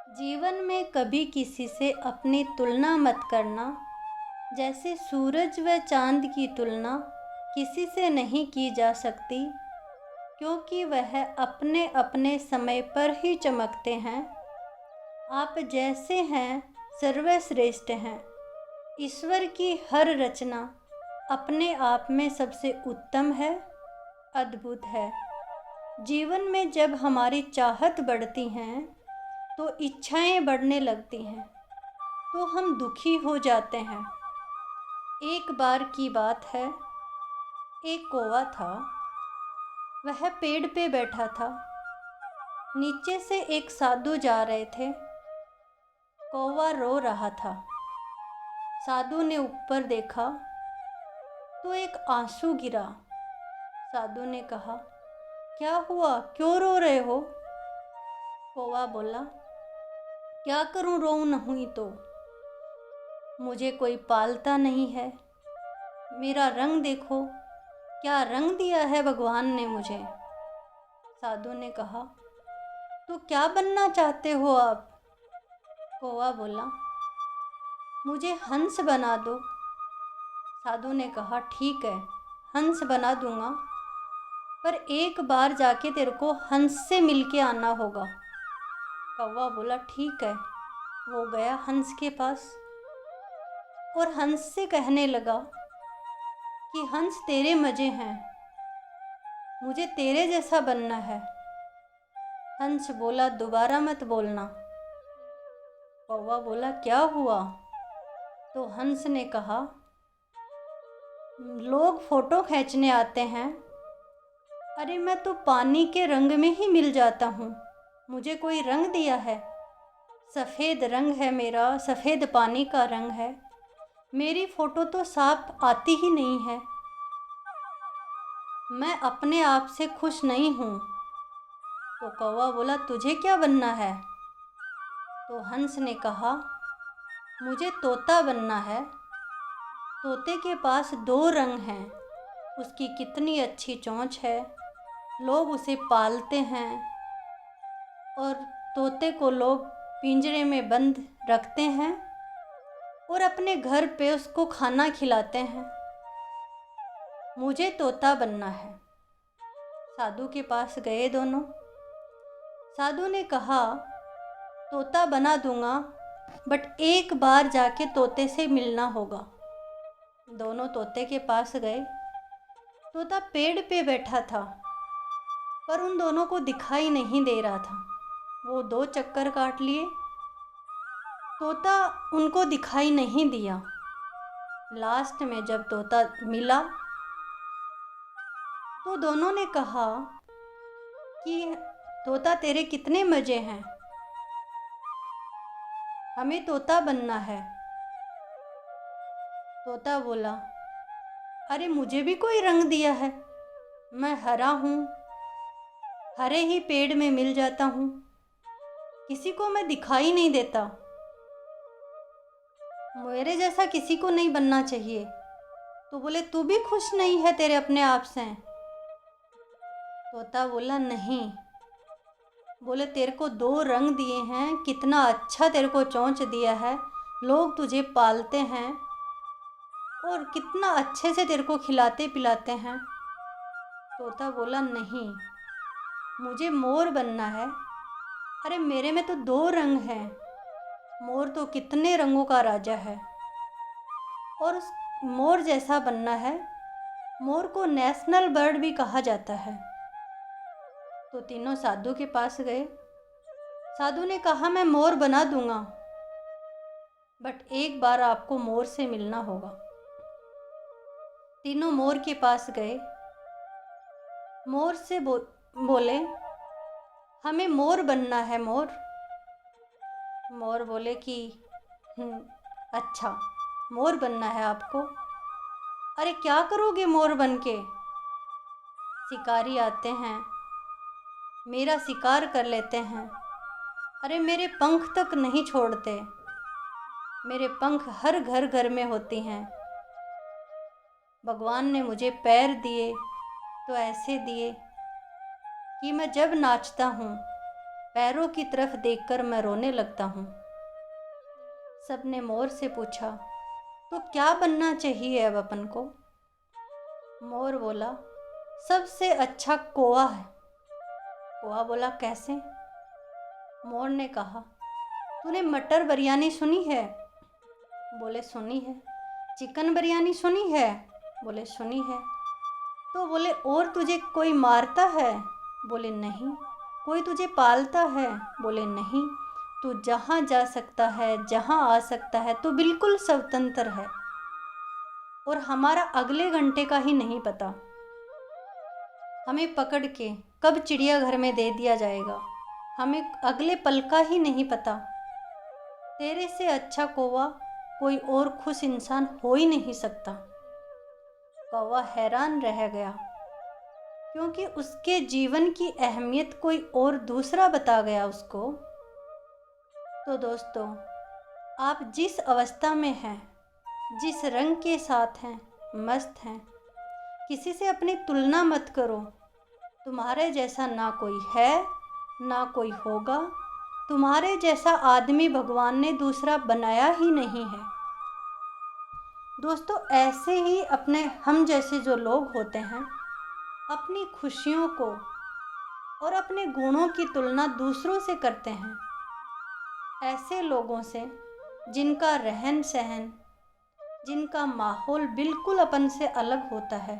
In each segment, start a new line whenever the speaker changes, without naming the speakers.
जीवन में कभी किसी से अपनी तुलना मत करना। जैसे सूरज व चांद की तुलना किसी से नहीं की जा सकती, क्योंकि वह अपने अपने समय पर ही चमकते हैं। आप जैसे हैं सर्वश्रेष्ठ हैं। ईश्वर की हर रचना अपने आप में सबसे उत्तम है, अद्भुत है। जीवन में जब हमारी चाहत बढ़ती हैं तो इच्छाएं बढ़ने लगती हैं, तो हम दुखी हो जाते हैं। एक बार की बात है, एक कौवा था। वह पेड़ पे बैठा था। नीचे से एक साधु जा रहे थे। कौवा रो रहा था। साधु ने ऊपर देखा तो एक आंसू गिरा। साधु ने कहा, क्या हुआ, क्यों रो रहे हो? कौवा बोला, क्या करूं, रो नहीं तो मुझे कोई पालता नहीं है। मेरा रंग देखो, क्या रंग दिया है भगवान ने मुझे। साधु ने कहा, तो क्या बनना चाहते हो आप? कौवा बोला, मुझे हंस बना दो। साधु ने कहा, ठीक है, हंस बना दूंगा, पर एक बार जाके तेरे को हंस से मिलके आना होगा। कौवा बोला, ठीक है। वो गया हंस के पास और हंस से कहने लगा कि हंस, तेरे मज़े हैं, मुझे तेरे जैसा बनना है। हंस बोला, दोबारा मत बोलना। कौवा बोला, क्या हुआ? तो हंस ने कहा, लोग फ़ोटो खींचने आते हैं। अरे मैं तो पानी के रंग में ही मिल जाता हूँ, मुझे कोई रंग दिया है? सफ़ेद रंग है मेरा, सफ़ेद पानी का रंग है। मेरी फ़ोटो तो साफ आती ही नहीं है। मैं अपने आप से खुश नहीं हूँ। तो कौवा बोला, तुझे क्या बनना है? तो हंस ने कहा, मुझे तोता बनना है। तोते के पास दो रंग हैं, उसकी कितनी अच्छी चोंच है, लोग उसे पालते हैं और तोते को लोग पिंजरे में बंद रखते हैं और अपने घर पे उसको खाना खिलाते हैं। मुझे तोता बनना है। साधु के पास गए दोनों। साधु ने कहा, तोता बना दूंगा, बट एक बार जाके तोते से मिलना होगा। दोनों तोते के पास गए। तोता पेड़ पे बैठा था, पर उन दोनों को दिखाई नहीं दे रहा था। वो दो चक्कर काट लिए, तोता उनको दिखाई नहीं दिया। लास्ट में जब तोता मिला तो दोनों ने कहा कि तोता, तेरे कितने मज़े हैं, हमें तोता बनना है। तोता बोला, अरे मुझे भी कोई रंग दिया है, मैं हरा हूँ, हरे ही पेड़ में मिल जाता हूँ, किसी को मैं दिखाई नहीं देता, मेरे जैसा किसी को नहीं बनना चाहिए। तो बोले, तू भी खुश नहीं है तेरे अपने आप से? तोता बोला, नहीं। बोले, तेरे को दो रंग दिए हैं, कितना अच्छा तेरे को चोंच दिया है, लोग तुझे पालते हैं और कितना अच्छे से तेरे को खिलाते पिलाते हैं। तोता बोला, नहीं, मुझे मोर बनना है। अरे मेरे में तो दो रंग हैं, मोर तो कितने रंगों का राजा है और उस मोर जैसा बनना है। मोर को नेशनल बर्ड भी कहा जाता है। तो तीनों साधु के पास गए। साधु ने कहा, मैं मोर बना दूंगा, बट एक बार आपको मोर से मिलना होगा। तीनों मोर के पास गए। मोर से बोले, हमें मोर बनना है, मोर। मोर बोले कि अच्छा, मोर बनना है आपको। अरे क्या करोगे मोर बन के? शिकारी आते हैं, मेरा शिकार कर लेते हैं। अरे मेरे पंख तक नहीं छोड़ते, मेरे पंख हर घर घर में होती हैं। भगवान ने मुझे पैर दिए तो ऐसे दिए कि मैं जब नाचता हूँ पैरों की तरफ देखकर मैं रोने लगता हूँ। सबने मोर से पूछा, तो क्या बनना चाहिए अब अपन को? मोर बोला, सबसे अच्छा कौवा है। कौवा बोला, कैसे? मोर ने कहा, तूने मटर बिरयानी सुनी है? बोले, सुनी है। चिकन बिरयानी सुनी है? बोले, सुनी है। तो बोले, और तुझे कोई मारता है? बोले, नहीं। कोई तुझे पालता है? बोले, नहीं। तू जहाँ जा सकता है, जहाँ आ सकता है, तू बिल्कुल स्वतंत्र है। और हमारा अगले घंटे का ही नहीं पता, हमें पकड़ के कब चिड़ियाघर में दे दिया जाएगा, हमें अगले पल का ही नहीं पता। तेरे से अच्छा कौवा कोई और खुश इंसान हो ही नहीं सकता। कौवा हैरान रह गया, क्योंकि उसके जीवन की अहमियत कोई और दूसरा बता गया उसको। तो दोस्तों, आप जिस अवस्था में हैं, जिस रंग के साथ हैं, मस्त हैं, किसी से अपनी तुलना मत करो। तुम्हारे जैसा ना कोई है, ना कोई होगा। तुम्हारे जैसा आदमी भगवान ने दूसरा बनाया ही नहीं है। दोस्तों, ऐसे ही अपने हम जैसे जो लोग होते हैं, अपनी खुशियों को और अपने गुणों की तुलना दूसरों से करते हैं। ऐसे लोगों से जिनका रहन सहन, जिनका माहौल बिल्कुल अपन से अलग होता है।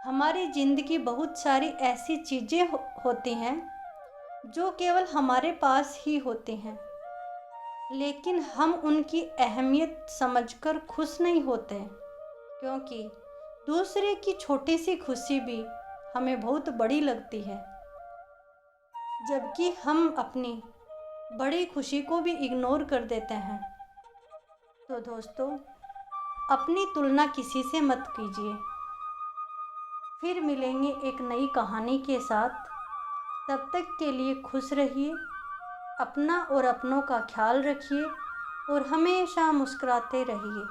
हमारी ज़िंदगी बहुत सारी ऐसी चीज़ें होती हैं जो केवल हमारे पास ही होती हैं, लेकिन हम उनकी अहमियत समझकर खुश नहीं होते, क्योंकि दूसरे की छोटी सी खुशी भी हमें बहुत बड़ी लगती है, जबकि हम अपनी बड़ी खुशी को भी इग्नोर कर देते हैं। तो दोस्तों, अपनी तुलना किसी से मत कीजिए। फिर मिलेंगे एक नई कहानी के साथ। तब तक के लिए खुश रहिए, अपना और अपनों का ख्याल रखिए और हमेशा मुस्कुराते रहिए।